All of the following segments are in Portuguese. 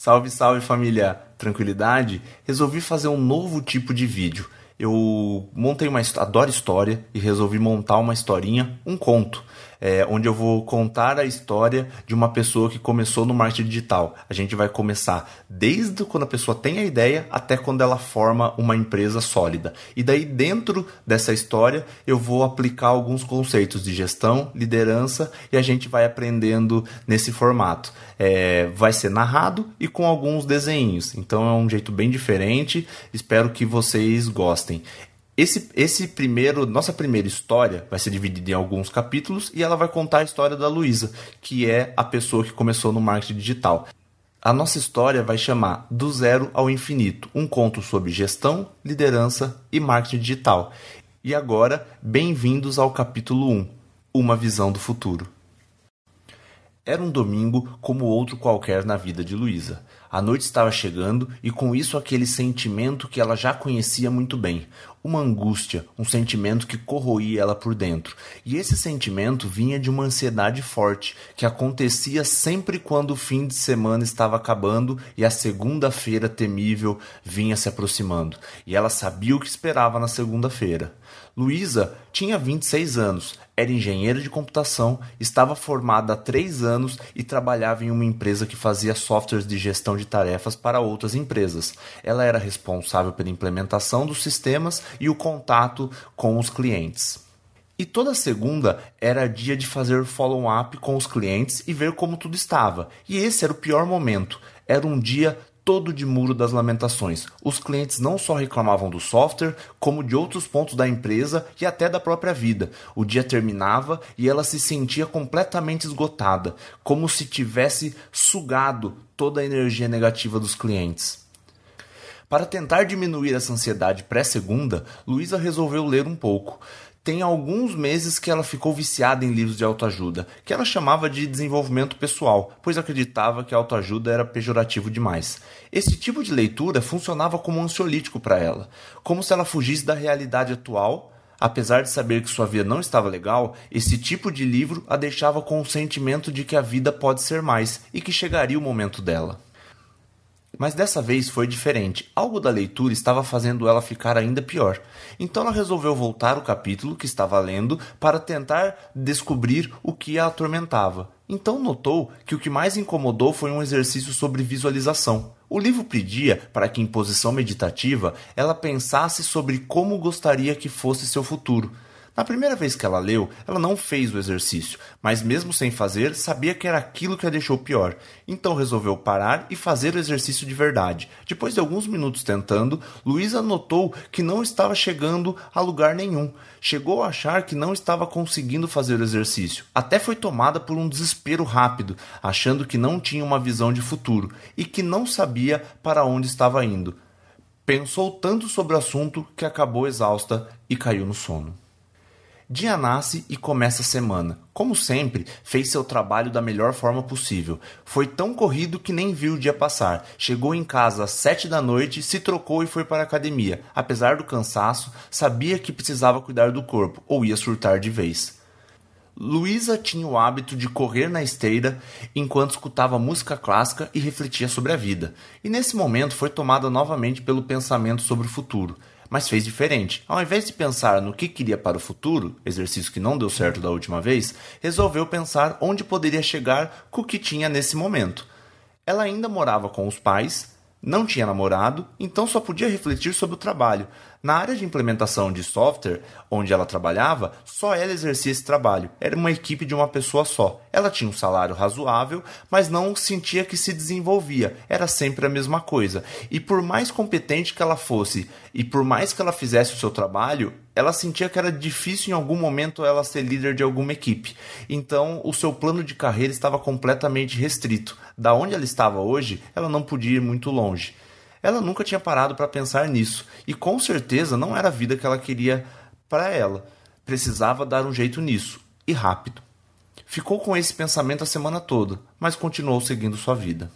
Salve, salve família! Tranquilidade? Resolvi fazer um novo tipo de vídeo. Eu montei adoro história e resolvi montar uma historinha, um conto, onde eu vou contar a história de uma pessoa que começou no marketing digital. A gente vai começar desde quando a pessoa tem a ideia até quando ela forma uma empresa sólida. E daí dentro dessa história eu vou aplicar alguns conceitos de gestão, liderança e a gente vai aprendendo nesse formato. Vai ser narrado e com alguns desenhos. Então é um jeito bem diferente. Espero que vocês gostem. Nossa primeira história vai ser dividida em alguns capítulos e ela vai contar a história da Luísa, que é a pessoa que começou no marketing digital. A nossa história vai chamar Do Zero ao Infinito, um conto sobre gestão, liderança e marketing digital. E agora, bem-vindos ao capítulo 1, Uma Visão do Futuro. Era um domingo como outro qualquer na vida de Luísa. A noite estava chegando e com isso aquele sentimento que ela já conhecia muito bem. Uma angústia, um sentimento que corroía ela por dentro. E esse sentimento vinha de uma ansiedade forte, que acontecia sempre quando o fim de semana estava acabando e a segunda-feira temível vinha se aproximando. E ela sabia o que esperava na segunda-feira. Luísa tinha 26 anos, era engenheira de computação, estava formada há 3 anos e trabalhava em uma empresa que fazia softwares de gestão de tarefas para outras empresas. Ela era responsável pela implementação dos sistemas e o contato com os clientes. E toda segunda era dia de fazer follow-up com os clientes e ver como tudo estava. E esse era o pior momento. Era um dia todo de Muro das Lamentações. Os clientes não só reclamavam do software, como de outros pontos da empresa e até da própria vida. O dia terminava e ela se sentia completamente esgotada, como se tivesse sugado toda a energia negativa dos clientes. Para tentar diminuir essa ansiedade pré-segunda, Luísa resolveu ler um pouco. Tem alguns meses que ela ficou viciada em livros de autoajuda, que ela chamava de desenvolvimento pessoal, pois acreditava que autoajuda era pejorativo demais. Esse tipo de leitura funcionava como um ansiolítico para ela, como se ela fugisse da realidade atual. Apesar de saber que sua vida não estava legal, esse tipo de livro a deixava com o sentimento de que a vida pode ser mais e que chegaria o momento dela. Mas dessa vez foi diferente. Algo da leitura estava fazendo ela ficar ainda pior. Então ela resolveu voltar ao capítulo que estava lendo para tentar descobrir o que a atormentava. Então notou que o que mais incomodou foi um exercício sobre visualização. O livro pedia para que, em posição meditativa, ela pensasse sobre como gostaria que fosse seu futuro. Na primeira vez que ela leu, ela não fez o exercício, mas mesmo sem fazer, sabia que era aquilo que a deixou pior. Então resolveu parar e fazer o exercício de verdade. Depois de alguns minutos tentando, Luísa notou que não estava chegando a lugar nenhum. Chegou a achar que não estava conseguindo fazer o exercício. Até foi tomada por um desespero rápido, achando que não tinha uma visão de futuro e que não sabia para onde estava indo. Pensou tanto sobre o assunto que acabou exausta e caiu no sono. Dia nasce e começa a semana. Como sempre, fez seu trabalho da melhor forma possível. Foi tão corrido que nem viu o dia passar. Chegou em casa às 7 da noite, se trocou e foi para a academia. Apesar do cansaço, sabia que precisava cuidar do corpo, ou ia surtar de vez. Luísa tinha o hábito de correr na esteira enquanto escutava música clássica e refletia sobre a vida. E nesse momento foi tomada novamente pelo pensamento sobre o futuro. Mas fez diferente. Ao invés de pensar no que queria para o futuro, exercício que não deu certo da última vez, resolveu pensar onde poderia chegar com o que tinha nesse momento. Ela ainda morava com os pais, não tinha namorado, então só podia refletir sobre o trabalho. Na área de implementação de software, onde ela trabalhava, só ela exercia esse trabalho. Era uma equipe de uma pessoa só. Ela tinha um salário razoável, mas não sentia que se desenvolvia. Era sempre a mesma coisa. E por mais competente que ela fosse, e por mais que ela fizesse o seu trabalho, ela sentia que era difícil em algum momento ela ser líder de alguma equipe. Então, o seu plano de carreira estava completamente restrito. Da onde ela estava hoje, ela não podia ir muito longe. Ela nunca tinha parado para pensar nisso, e com certeza não era a vida que ela queria para ela. Precisava dar um jeito nisso, e rápido. Ficou com esse pensamento a semana toda, mas continuou seguindo sua vida.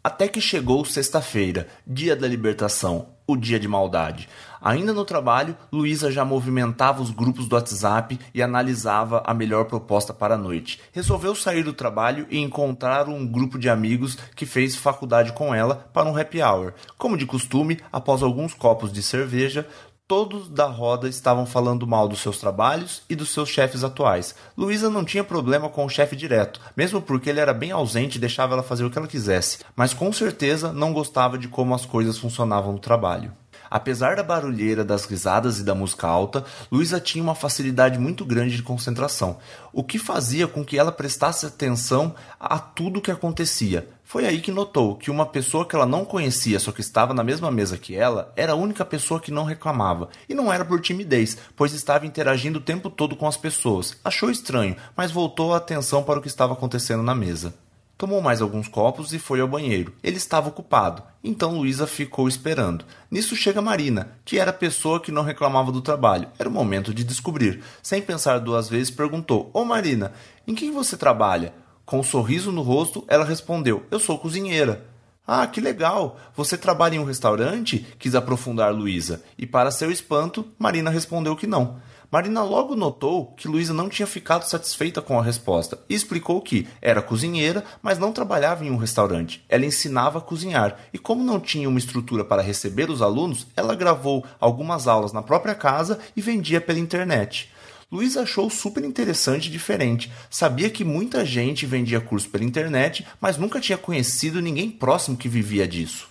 Até que chegou sexta-feira, dia da libertação, o dia de maldade. Ainda no trabalho, Luísa já movimentava os grupos do WhatsApp e analisava a melhor proposta para a noite. Resolveu sair do trabalho e encontrar um grupo de amigos que fez faculdade com ela para um happy hour. Como de costume, após alguns copos de cerveja, todos da roda estavam falando mal dos seus trabalhos e dos seus chefes atuais. Luísa não tinha problema com o chefe direto, mesmo porque ele era bem ausente e deixava ela fazer o que ela quisesse, mas com certeza não gostava de como as coisas funcionavam no trabalho. Apesar da barulheira, das risadas e da música alta, Luísa tinha uma facilidade muito grande de concentração, o que fazia com que ela prestasse atenção a tudo o que acontecia. Foi aí que notou que uma pessoa que ela não conhecia, só que estava na mesma mesa que ela, era a única pessoa que não reclamava. E não era por timidez, pois estava interagindo o tempo todo com as pessoas. Achou estranho, mas voltou a atenção para o que estava acontecendo na mesa. Tomou mais alguns copos e foi ao banheiro. Ele estava ocupado, então Luísa ficou esperando. Nisso chega Marina, que era a pessoa que não reclamava do trabalho. Era o momento de descobrir. Sem pensar duas vezes, perguntou: Ô Marina, em quem você trabalha? Com um sorriso no rosto, ela respondeu: Eu sou cozinheira. Ah, que legal! Você trabalha em um restaurante? Quis aprofundar Luísa. E para seu espanto, Marina respondeu que não. Marina logo notou que Luísa não tinha ficado satisfeita com a resposta e explicou que era cozinheira, mas não trabalhava em um restaurante. Ela ensinava a cozinhar e, como não tinha uma estrutura para receber os alunos, ela gravou algumas aulas na própria casa e vendia pela internet. Luísa achou super interessante e diferente. Sabia que muita gente vendia curso pela internet, mas nunca tinha conhecido ninguém próximo que vivia disso.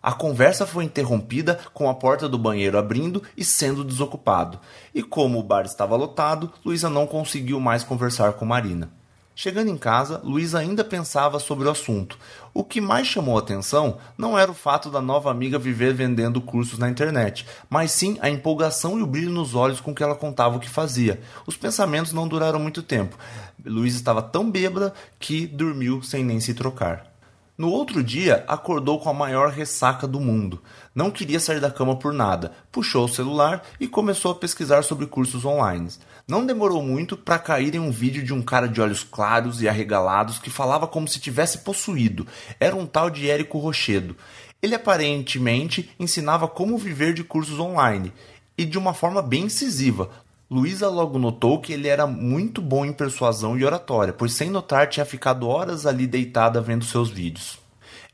A conversa foi interrompida com a porta do banheiro abrindo e sendo desocupado. E como o bar estava lotado, Luísa não conseguiu mais conversar com Marina. Chegando em casa, Luísa ainda pensava sobre o assunto. O que mais chamou a atenção não era o fato da nova amiga viver vendendo cursos na internet, mas sim a empolgação e o brilho nos olhos com que ela contava o que fazia. Os pensamentos não duraram muito tempo. Luísa estava tão bêbada que dormiu sem nem se trocar. No outro dia, acordou com a maior ressaca do mundo. Não queria sair da cama por nada. Puxou o celular e começou a pesquisar sobre cursos online. Não demorou muito para cair em um vídeo de um cara de olhos claros e arregalados que falava como se tivesse possuído. Era um tal de Érico Rochedo. Ele aparentemente ensinava como viver de cursos online e de uma forma bem incisiva. Luísa logo notou que ele era muito bom em persuasão e oratória, pois sem notar tinha ficado horas ali deitada vendo seus vídeos.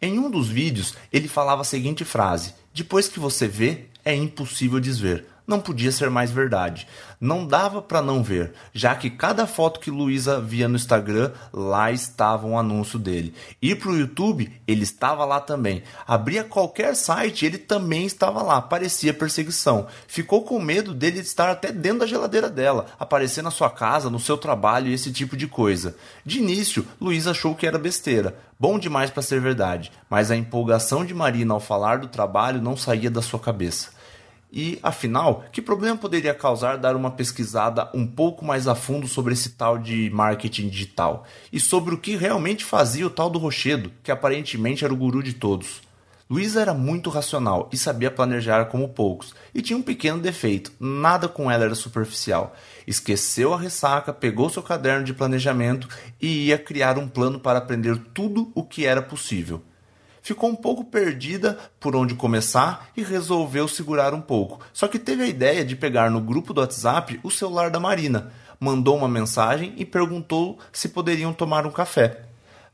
Em um dos vídeos, ele falava a seguinte frase: depois que você vê, é impossível desver. Não podia ser mais verdade. Não dava para não ver, já que cada foto que Luísa via no Instagram, lá estava um anúncio dele. Ir para o YouTube, ele estava lá também. Abria qualquer site, ele também estava lá. Parecia perseguição. Ficou com medo dele estar até dentro da geladeira dela, aparecer na sua casa, no seu trabalho e esse tipo de coisa. De início, Luísa achou que era besteira. Bom demais para ser verdade, mas a empolgação de Marina ao falar do trabalho não saía da sua cabeça. E, afinal, que problema poderia causar dar uma pesquisada um pouco mais a fundo sobre esse tal de marketing digital? E sobre o que realmente fazia o tal do Rochedo, que aparentemente era o guru de todos? Luísa era muito racional e sabia planejar como poucos. E tinha um pequeno defeito, nada com ela era superficial. Esqueceu a ressaca, pegou seu caderno de planejamento e ia criar um plano para aprender tudo o que era possível. Ficou um pouco perdida por onde começar e resolveu segurar um pouco. Só que teve a ideia de pegar no grupo do WhatsApp o celular da Marina. Mandou uma mensagem e perguntou se poderiam tomar um café.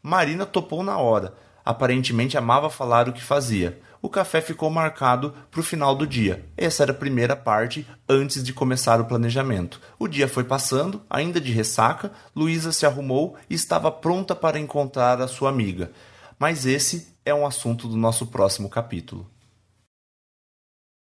Marina topou na hora. Aparentemente amava falar o que fazia. O café ficou marcado para o final do dia. Essa era a primeira parte antes de começar o planejamento. O dia foi passando, ainda de ressaca, Luísa se arrumou e estava pronta para encontrar a sua amiga. Mas esse é um assunto do nosso próximo capítulo.